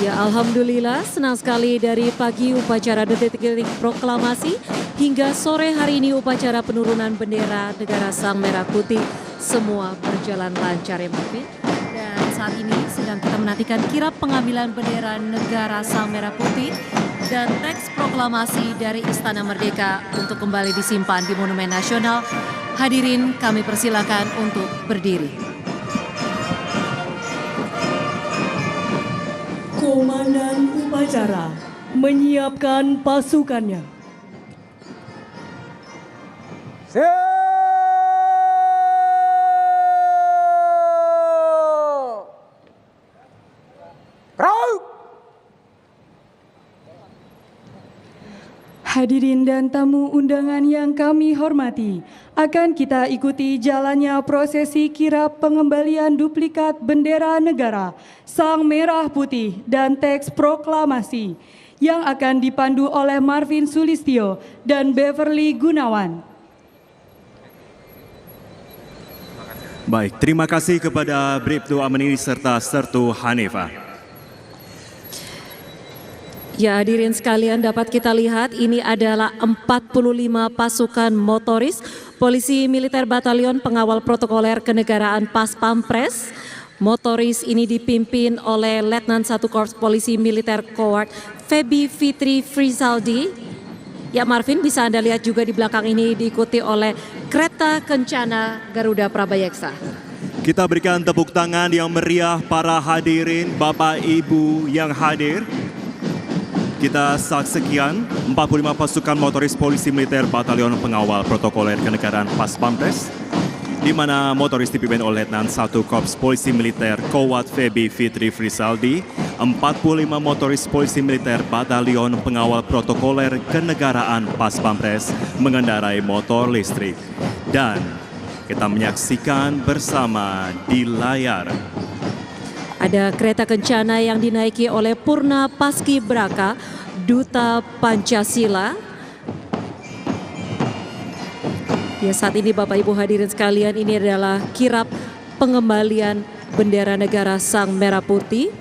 Ya, alhamdulillah senang sekali dari pagi upacara detik-detik proklamasi hingga sore hari ini upacara penurunan bendera negara Sang Merah Putih semua berjalan lancar ya Marvin. Dan saat ini sedang kita menantikan kirap pengambilan bendera negara Sang Merah Putih dan teks proklamasi dari Istana Merdeka untuk kembali disimpan di Monumen Nasional. Hadirin kami persilakan untuk berdiri. Komandan upacara menyiapkan pasukannya. Hadirin dan tamu undangan yang kami hormati, akan kita ikuti jalannya prosesi kirap pengembalian duplikat bendera negara Sang Merah Putih dan teks proklamasi yang akan dipandu oleh Marvin Sulistyo dan Beverly Gunawan. Baik, terima kasih kepada Bribtu Amani serta Sertu Hanifah. Ya, hadirin sekalian, dapat kita lihat ini adalah 45 pasukan motoris Polisi Militer Batalion Pengawal Protokoler Kenegaraan Pas Pampres. Motoris ini dipimpin oleh Letnan 1 Korps Polisi Militer Kowat Febi Fitri Frizaldi. Ya Marvin, bisa Anda lihat juga di belakang ini diikuti oleh Kereta Kencana Garuda Prabayeksa. Kita berikan tepuk tangan yang meriah para hadirin, Bapak Ibu yang hadir. Kita saksikan 45 pasukan motoris Polisi Militer Batalion Pengawal Protokoler Kenegaraan Pas Pampres, di mana motoris dipimpin oleh Letnan 1 Korps Polisi Militer Kowat Febi Fitri Frizaldi, 45 motoris Polisi Militer Batalion Pengawal Protokoler Kenegaraan Pas Pampres mengendarai motor listrik. Dan kita menyaksikan bersama di layar ada kereta kencana yang dinaiki oleh Purna Paskibraka, Duta Pancasila. Ya, saat ini Bapak Ibu hadirin sekalian, ini adalah kirap pengembalian bendera negara Sang Merah Putih.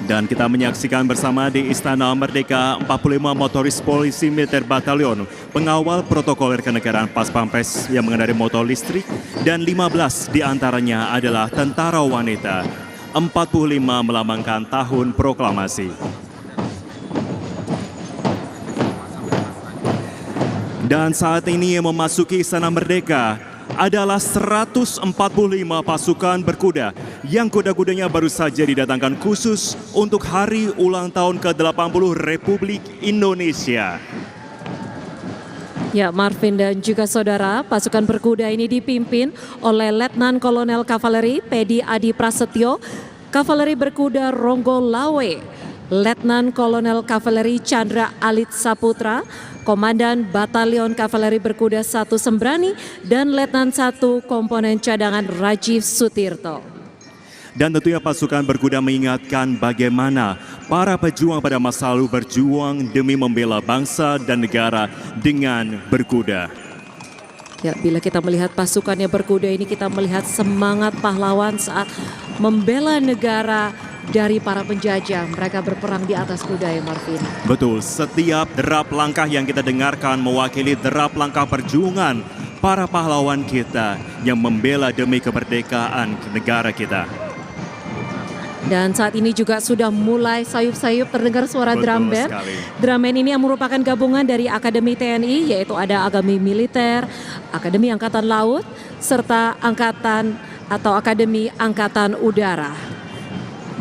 Dan kita menyaksikan bersama di Istana Merdeka 45 motoris Polisi Militer Batalion Pengawal Protokoler Kenegaraan Pas Pampres yang mengendarai motor listrik, dan 15 diantaranya adalah tentara wanita. 45 melambangkan tahun proklamasi. Dan saat ini yang memasuki Istana Merdeka adalah 145 pasukan berkuda yang kuda-kudanya baru saja didatangkan khusus untuk hari ulang tahun ke-80 Republik Indonesia. Ya, Marvin dan juga saudara, pasukan berkuda ini dipimpin oleh Letnan Kolonel Kavaleri Pedi Adi Prasetyo, Kavaleri berkuda Ronggo Lawe, Letnan Kolonel Kavaleri Chandra Alit Saputra, Komandan Batalion Kavaleri Berkuda 1 Sembrani, dan Letnan 1 Komponen Cadangan Rajiv Sutirto. Dan tentunya pasukan berkuda mengingatkan bagaimana para pejuang pada masa lalu berjuang demi membela bangsa dan negara dengan berkuda. Ya, bila kita melihat pasukannya berkuda ini, kita melihat semangat pahlawan saat membela negara dari para penjajah. Mereka berperang di atas kuda ya Marvin. Betul, setiap derap langkah yang kita dengarkan mewakili derap langkah perjuangan para pahlawan kita yang membela demi kemerdekaan negara kita. Dan saat ini juga sudah mulai sayup-sayup terdengar suara drum band. Drum band ini yang merupakan gabungan dari Akademi TNI, yaitu ada Akademi Militer, Akademi Angkatan Laut, serta Akademi Angkatan Udara.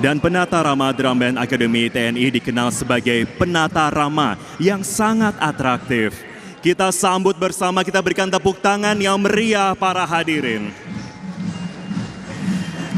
Dan penata rama drum band Akademi TNI dikenal sebagai penata rama yang sangat atraktif. Kita sambut bersama, kita berikan tepuk tangan yang meriah para hadirin.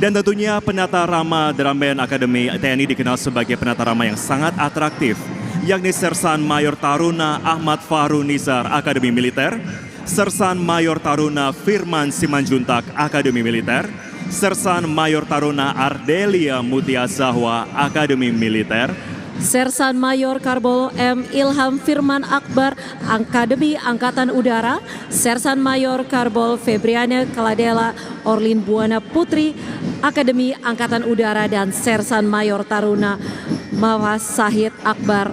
Dan tentunya penata rama drum band Akademi TNI dikenal sebagai penata rama yang sangat atraktif, yakni Sersan Mayor Taruna Ahmad Fahru Nizar Akademi Militer, Sersan Mayor Taruna Firman Simanjuntak Akademi Militer, Sersan Mayor Taruna Ardelia Mutia Zahwa Akademi Militer, Sersan Mayor Karbol M. Ilham Firman Akbar, Akademi Angkatan Udara, Sersan Mayor Karbol Febriana Kaladela Orlin Buana Putri, Akademi Angkatan Udara, dan Sersan Mayor Taruna Mawas Sahid Akbar,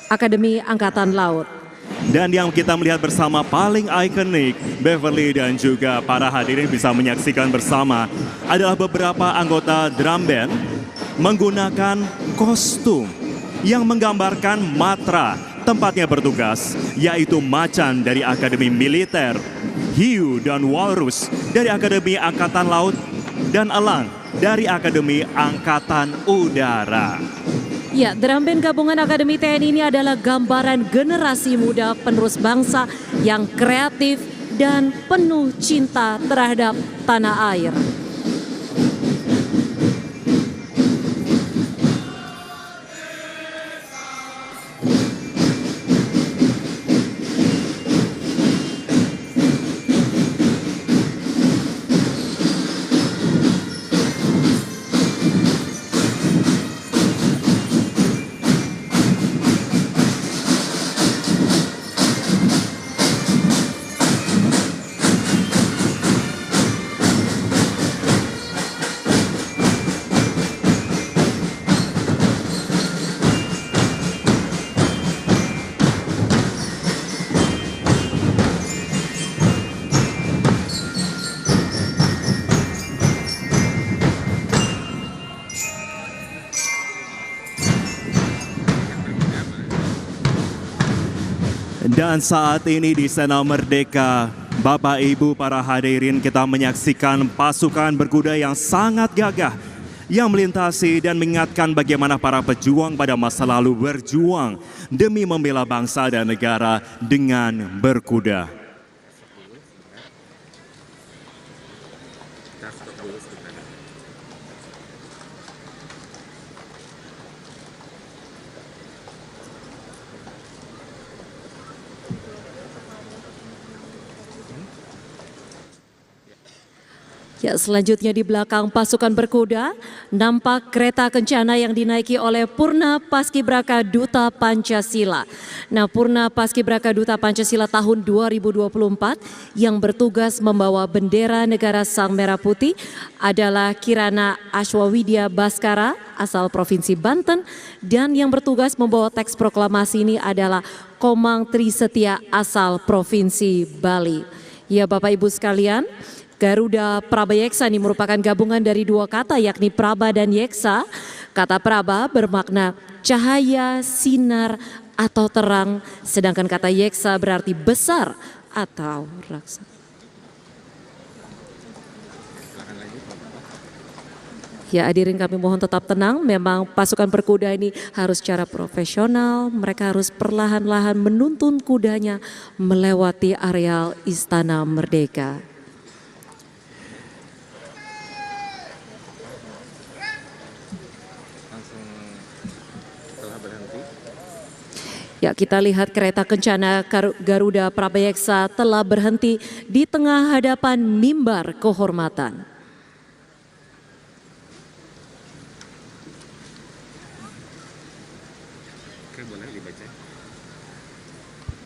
Akademi Angkatan Laut. Dan yang kita melihat bersama paling ikonik, Beverly dan juga para hadirin bisa menyaksikan bersama adalah beberapa anggota drum band menggunakan kostum yang menggambarkan matra tempatnya bertugas, yaitu macan dari Akademi Militer, hiu dan walrus dari Akademi Angkatan Laut, dan elang dari Akademi Angkatan Udara. Ya, drum band gabungan Akademi TNI ini adalah gambaran generasi muda penerus bangsa yang kreatif dan penuh cinta terhadap tanah air. Dan saat ini di Istana Merdeka, Bapak Ibu para hadirin, kita menyaksikan pasukan berkuda yang sangat gagah yang melintasi dan mengingatkan bagaimana para pejuang pada masa lalu berjuang demi membela bangsa dan negara dengan berkuda. Ya, selanjutnya di belakang pasukan berkuda nampak kereta kencana yang dinaiki oleh Purna Paskibraka Duta Pancasila. Nah, Purna Paskibraka Duta Pancasila tahun 2024 yang bertugas membawa bendera negara Sang Merah Putih adalah Kirana Ashwawidya Baskara asal Provinsi Banten, dan yang bertugas membawa teks proklamasi ini adalah Komang Trisetia asal Provinsi Bali. Ya, Bapak Ibu sekalian, Garuda Praba Yeksa ini merupakan gabungan dari dua kata, yakni Praba dan Yeksa. Kata Praba bermakna cahaya, sinar, atau terang, sedangkan kata Yeksa berarti besar atau raksasa. Ya, hadirin kami mohon tetap tenang, memang pasukan berkuda ini harus secara profesional, mereka harus perlahan-lahan menuntun kudanya melewati areal Istana Merdeka. Ya, kita lihat kereta kencana Garuda Praba Yeksa telah berhenti di tengah hadapan mimbar kehormatan.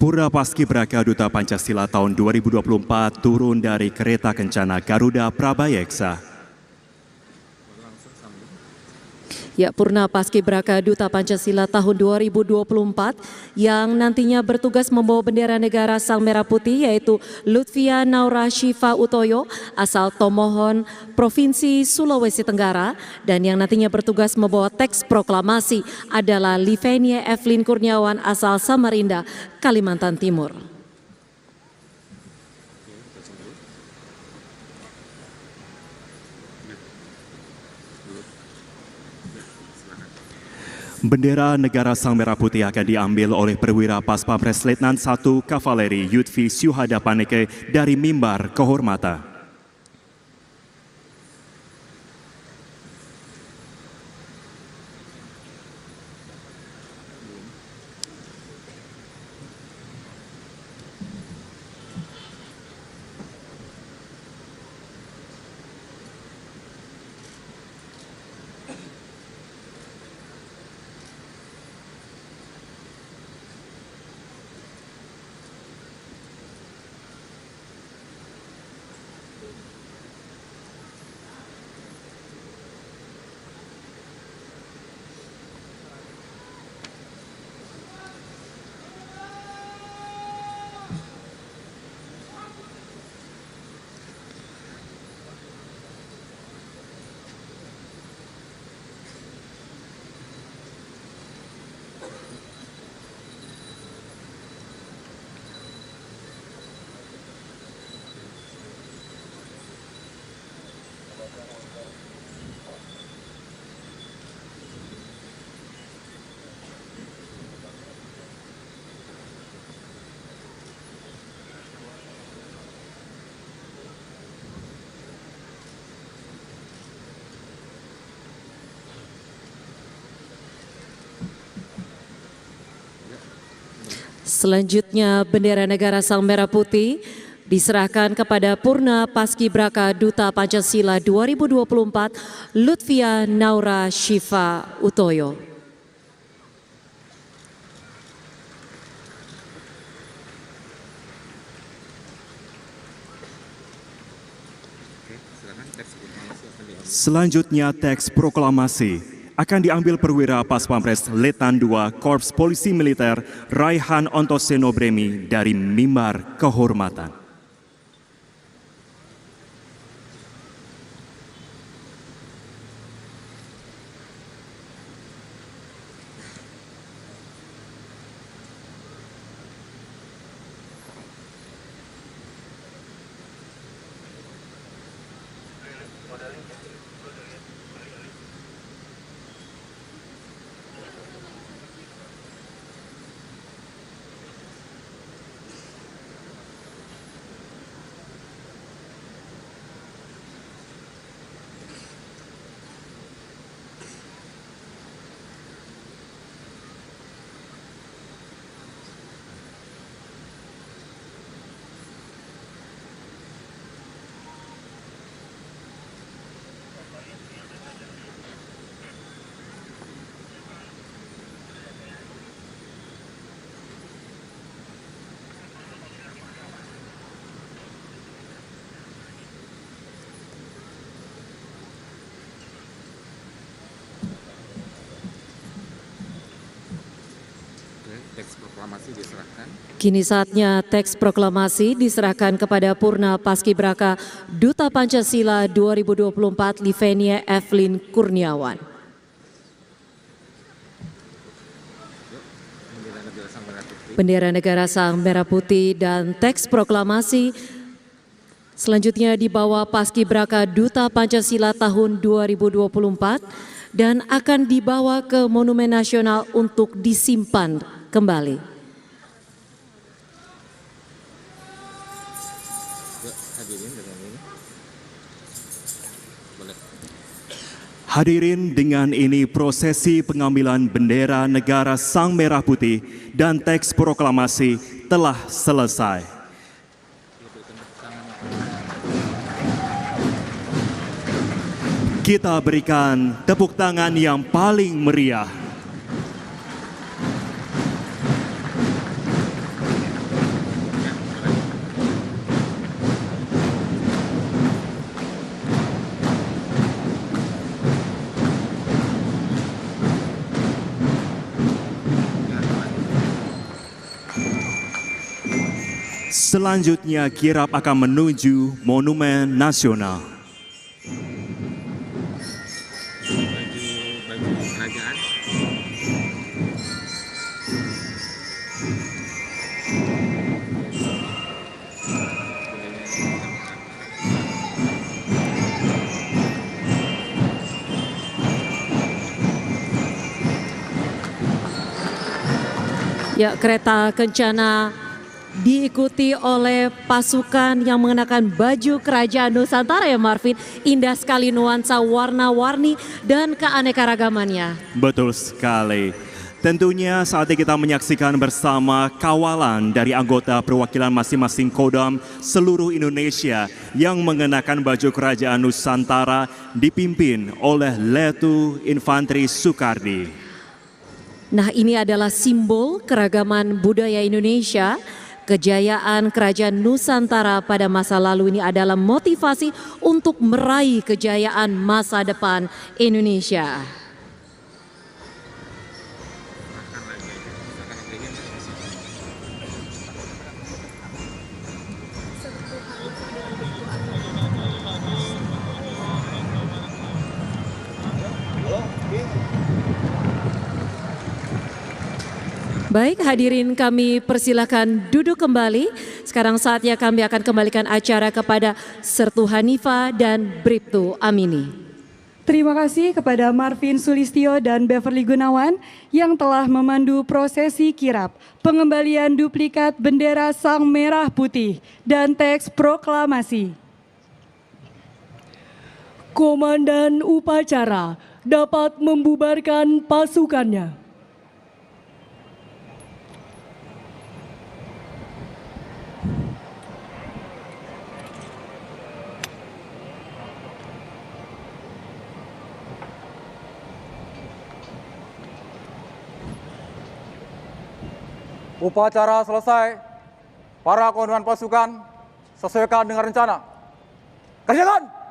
Purna Paskibraka Duta Pancasila tahun 2024 turun dari kereta kencana Garuda Praba Yeksa. Ya, Purna Paskibraka Duta Pancasila tahun 2024 yang nantinya bertugas membawa bendera negara Sang Merah Putih yaitu Lutfia Naura Shiva Utoyo asal Tomohon, Provinsi Sulawesi Tenggara, dan yang nantinya bertugas membawa teks proklamasi adalah Livenia Evelyn Kurniawan asal Samarinda, Kalimantan Timur. Bendera negara Sang Merah Putih akan diambil oleh perwira Paspapres Letnan 1 Kavaleri Yudvi Syuhada Paneke dari mimbar kehormatan. Selanjutnya bendera negara Sang Merah Putih diserahkan kepada Purna Paskibraka Duta Pancasila 2024 Lutfia Naura Syifa Utoyo. Selanjutnya teks proklamasi akan diambil perwira Paspampres Letan II Korps Polisi Militer Raihan Ontoseno Bremi dari mimbar kehormatan. Teks proklamasi diserahkan. Kini saatnya teks proklamasi diserahkan kepada Purna Paskibraka Duta Pancasila 2024 Livenia Evelyn Kurniawan. Bendera negara Sang Merah Putih dan teks proklamasi selanjutnya dibawa Paskibraka Duta Pancasila tahun 2024 dan akan dibawa ke Monumen Nasional untuk disimpan kembali. Hadirin, dengan ini prosesi pengambilan bendera negara Sang Merah Putih dan teks proklamasi telah selesai. Kita berikan tepuk tangan yang paling meriah. Selanjutnya kirap akan menuju Monumen Nasional. Baju kerajaan. Ya, kereta kencana diikuti oleh pasukan yang mengenakan baju kerajaan Nusantara ya Marvin. Indah sekali nuansa warna-warni dan keanekaragamannya. Betul sekali. Tentunya saatnya kita menyaksikan bersama kawalan dari anggota perwakilan masing-masing Kodam seluruh Indonesia yang mengenakan baju kerajaan Nusantara dipimpin oleh Letu Infantri Soekardi. Nah, ini adalah simbol keragaman budaya Indonesia. Kejayaan kerajaan Nusantara pada masa lalu ini adalah motivasi untuk meraih kejayaan masa depan Indonesia. Baik, hadirin kami persilakan duduk kembali. Sekarang saatnya kami akan kembalikan acara kepada Sertu Hanifa dan Bribtu Amini. Terima kasih kepada Marvin Sulistyo dan Beverly Gunawan yang telah memandu prosesi kirap, pengembalian duplikat bendera Sang Merah Putih dan teks proklamasi. Komandan upacara dapat membubarkan pasukannya. Upacara selesai. Para komandan pasukan sesuaikan dengan rencana. Kerjakan!